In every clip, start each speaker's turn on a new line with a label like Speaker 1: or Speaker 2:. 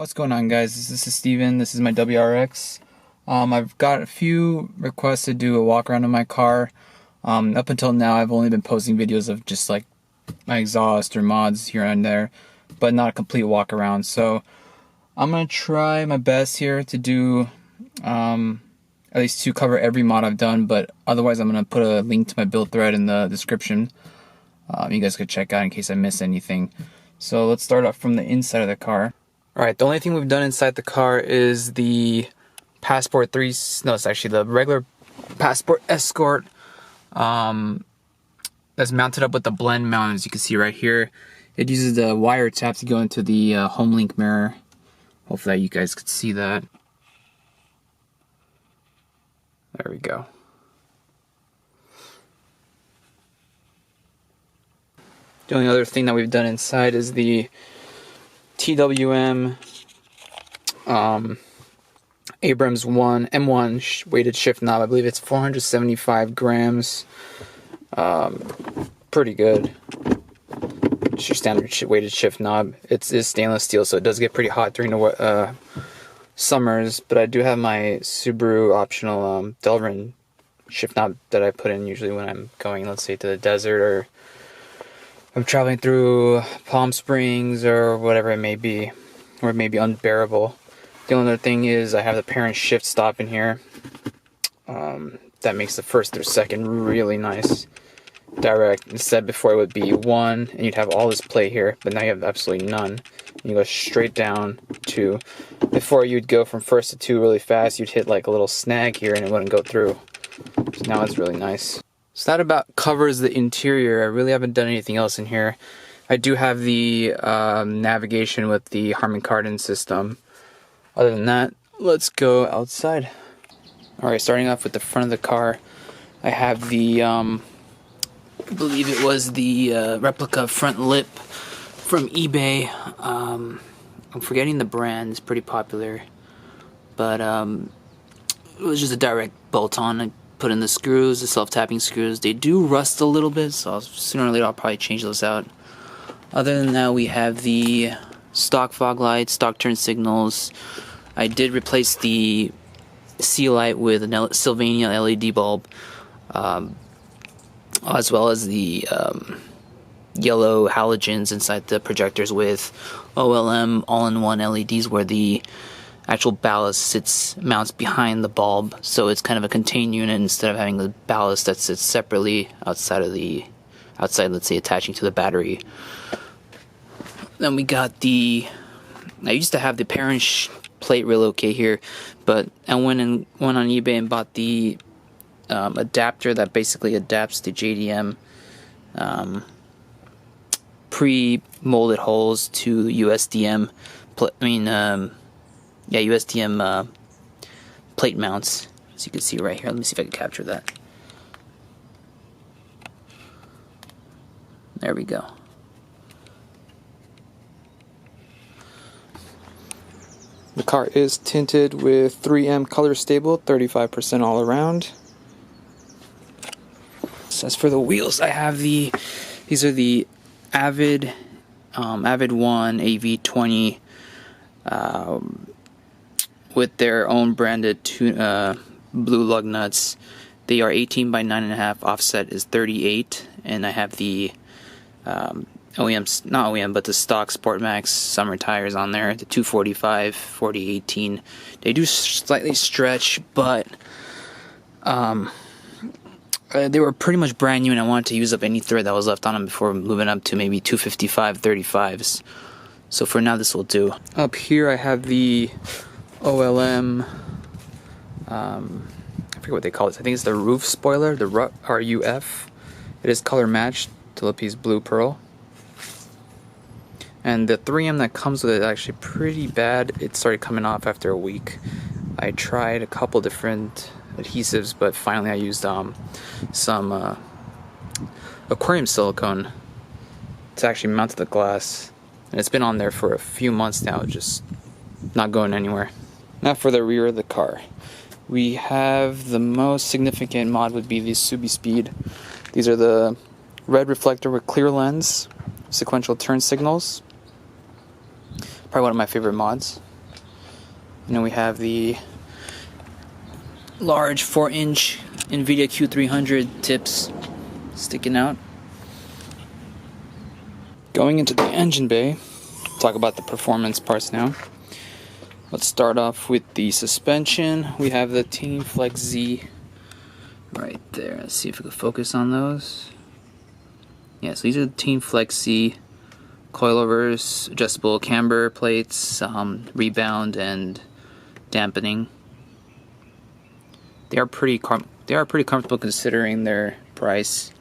Speaker 1: What's going on, guys? This is Steven. This is my WRX. I've got a few requests to do a walk around in my car. Up until now, I've only been posting videos of just like my exhaust or mods here and there, but not a complete walk around. So I'm gonna try my best here to do at least to cover every mod I've done, but otherwise I'm gonna put a link to my build thread in the description. You guys could check out in case I miss anything. So let's start off from the inside of the car. Alright, the only thing we've done inside the car is the Passport 3, no, it's actually the regular Passport Escort that's mounted up with the Blendmount, as you can see right here. It uses the wire tap to go into the HomeLink mirror. Hopefully you guys could see that. There we go. The only other thing that we've done inside is the TWM Abrams M1 weighted shift knob. I believe it's 475 grams. Pretty good. It's your standard weighted shift knob. It's stainless steel, so it does get pretty hot during the summers. But I do have my Subaru optional Delrin shift knob that I put in usually when I'm going, let's say, to the desert, or I'm traveling through Palm Springs or whatever it may be, or it may be unbearable. The only other thing is I have the Perrin shift stop in here. That makes the first or second really nice. Direct. Instead, before it would be 1, and you'd have all this play here, but now you have absolutely none. You go straight down to, before you'd go from 1st to 2 really fast, you'd hit like a little snag here and it wouldn't go through. So now it's really nice. So that about covers the interior. I really haven't done anything else in here. I do have the navigation with the Harman Kardon system. Other than that, let's go outside. Alright, starting off with the front of the car, I have the, I believe it was the replica front lip from eBay. I'm forgetting the brand, it's pretty popular. But it was just a direct bolt-on. I put in the screws, the self-tapping screws. They do rust a little bit, so sooner or later I'll probably change those out. Other than that, we have the stock fog lights, stock turn signals. I did replace the sea light with a Sylvania LED bulb, as well as the yellow halogens inside the projectors with OLM all-in-one LEDs, where the actual ballast mounts behind the bulb, so it's kind of a contained unit instead of having the ballast that sits separately outside, let's say, attaching to the battery. Then we got I used to have the Perrin plate relocate here, but I went on eBay and bought the adapter that basically adapts to JDM pre-molded holes to USDM. USDM plate mounts, as you can see right here. Let me see if I can capture that. There we go. The car is tinted with 3M color stable, 35% all around. So as for the wheels, I have these are the Avid-1 AV-20 with their own branded blue lug nuts. They are 18 by 9.5, offset is 38, and I have the OEM, not OEM, but the stock Sportmax summer tires on there, the 245 40/18. They do slightly stretch, but they were pretty much brand new, and I wanted to use up any thread that was left on them before moving up to maybe 255 35s. So for now, this will do. Up here, I have the OLM, I forget what they call it. I think it's the roof spoiler, the RUF. It is color matched to Lippy's Blue Pearl. And the 3M that comes with it is actually pretty bad. It started coming off after a week. I tried a couple different adhesives, but finally I used some aquarium silicone to actually mount to the glass. And it's been on there for a few months now, just not going anywhere. Now for the rear of the car. We have the most significant mod would be the Grimmspeed. These are the red reflector with clear lens, sequential turn signals. Probably one of my favorite mods. And then we have the large 4-inch Invidia Q300 tips sticking out. Going into the engine bay, talk about the performance parts now. Let's start off with the suspension. We have the Team Flex Z right there. Let's see if we can focus on those. Yeah, so these are the Team Flex Z coilovers, adjustable camber plates, rebound and dampening. They are pretty comfortable considering their price.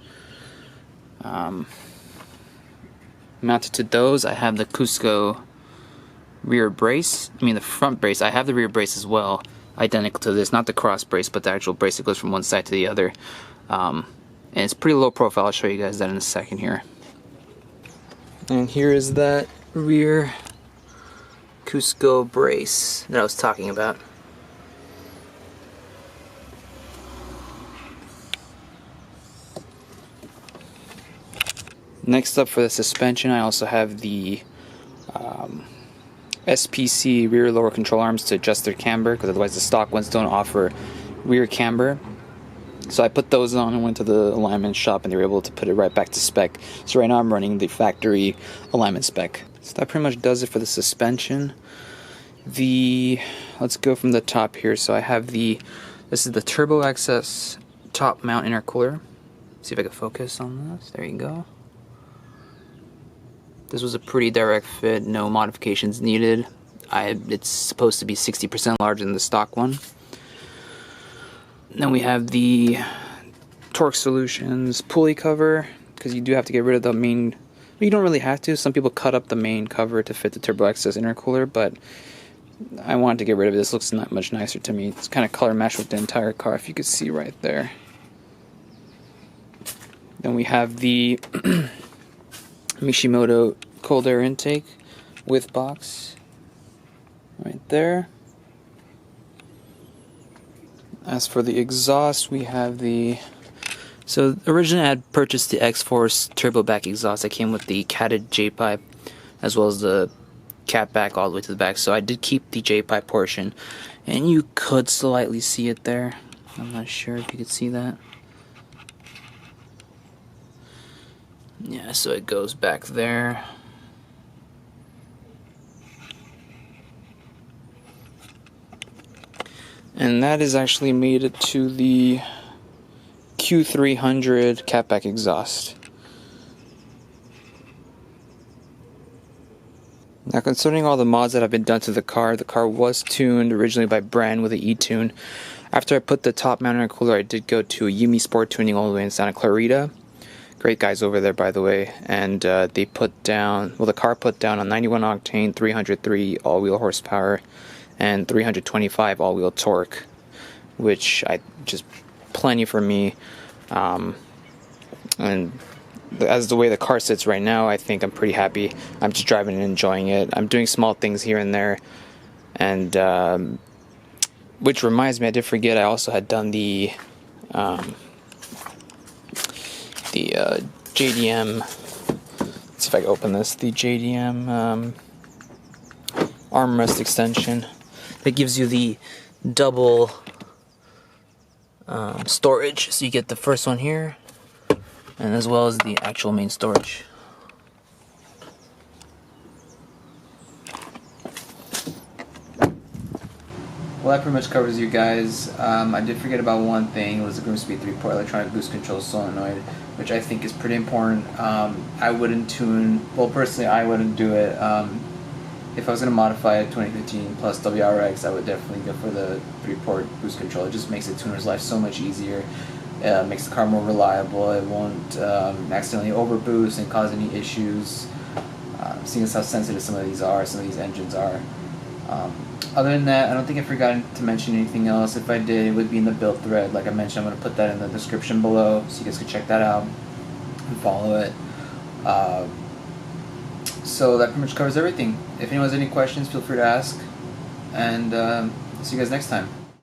Speaker 1: Mounted to those, I have the Cusco rear brace. I mean the front brace. I have the rear brace as well, identical to this, not the cross brace, but the actual brace that goes from one side to the other. And it's pretty low profile. I'll show you guys that in a second here. And here is that rear Cusco brace that I was talking about. Next up for the suspension, I also have the SPC rear lower control arms to adjust their camber, because otherwise the stock ones don't offer rear camber. So I put those on and went to the alignment shop, and they were able to put it right back to spec. So right now I'm running the factory alignment spec. So that pretty much does it for the suspension. Let's go from the top here. So I have this is the TurboXS top mount intercooler. See if I can focus on this. There you go. This was a pretty direct fit, no modifications needed. It's supposed to be 60% larger than the stock one. Then we have the Torque Solutions pulley cover, because you do have to get rid of the main. You don't really have to. Some people cut up the main cover to fit the TurboXS intercooler, but I wanted to get rid of it. This looks not much nicer to me. It's kind of color matched with the entire car, if you could see right there. Then we have the Mishimoto cold air intake with box right there. As for the exhaust, we have so originally I had purchased the X-Force turbo back exhaust that came with the catted J-pipe as well as the cat back all the way to the back. So I did keep the J-pipe portion, and you could slightly see it there. I'm not sure if you could see that. Yeah, so it goes back there. And that is actually made it to the Q300 catback exhaust. Now, concerning all the mods that have been done to the car was tuned originally by Brand with an E-tune. After I put the top mount intercooler, I did go to a Yimi Sport tuning all the way in Santa Clarita. Great guys over there, by the way. And they put down, well, the car put down a 91 octane, 303 all-wheel horsepower, and 325 all-wheel torque, which just plenty for me. And as the way the car sits right now, I think I'm pretty happy. I'm just driving and enjoying it. I'm doing small things here and there, and which reminds me, I did forget I also had done the JDM. Let's see if I can open this. The JDM armrest extension that gives you the double storage. So you get the first one here, and as well as the actual main storage. Well, that pretty much covers you guys. I did forget about one thing. It was the Grimmspeed 3-port electronic boost control solenoid, which I think is pretty important. I wouldn't tune, well, personally I wouldn't do it. If I was going to modify a 2015 plus WRX, I would definitely go for the 3-port boost control. It just makes the tuner's life so much easier. It makes the car more reliable. It won't accidentally overboost and cause any issues. Seeing as how sensitive some of these engines are. Other than that, I don't think I forgot to mention anything else. If I did, it would be in the build thread. Like I mentioned, I'm going to put that in the description below, so you guys can check that out and follow it. So that pretty much covers everything. If anyone has any questions, feel free to ask. And see you guys next time.